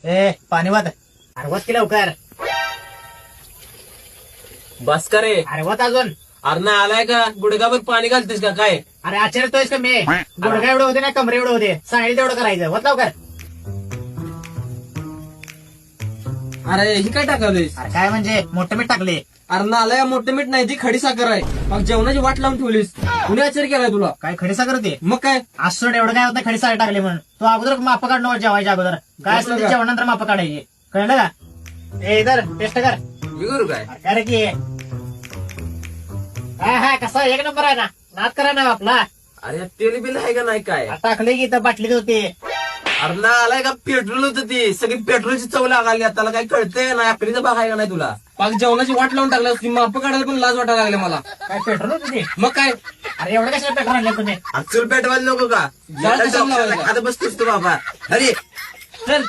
ए पाणी वात. अरे वत की लवकर. बस का रे. अरे वत अजून. अरे ना आलाय का गुडघावर पाणी घालतेस का काय. अरे आश्चर्यतोयस का मी. गुडघा एवढं होते ना कमरे एवढं होते. सांगितलं तेवढं करायचं. वत लवकर. अरे ही काय टाकावलीस. अरे काय म्हणजे मोठं मीठ टाकले. अरे ना आलाय मोठं मीठ नाही ती खडी साखर आहे. मग जेवणाची वाट लावून ठेवलीस. कुणी आश्चर्य केलाय तुला. काय खडीसाखर होते. मग काय असं एवढं काय होत नाही खडीसाखर टाकले म्हणून. तू अगोदर माप काढ नको जेवायच्या अगोदर. काय असलं ते जेवणानंतर माप काढायची. कळलं का. ए इधर टेस्ट कर. मी करू काय. अरे काय रे की. हा हा कसा एक नंबर आहे ना. नाद करा ना आपला. अरे तेल बिल आहे का नाही काय. टाकले की इथं बाटलीत होती. अरे ना आलाय का पेट्रोल होतं ती सगळी पेट्रोलची चव लागायला त्याला काही कळतंय ना आपलीचा भाग आहे का नाही तुला. पाक जेवणाची वाट लावून टाकल्या ती माप काढायला पण लाज वाटायला लागले मला. काय पेट्रोल होती ती. मग काय अरे एवढं कशाला पेट्रोल आणले तुम्ही. चूल पेटवायला नको का. आता बसतोस तू बाबा. अरे चल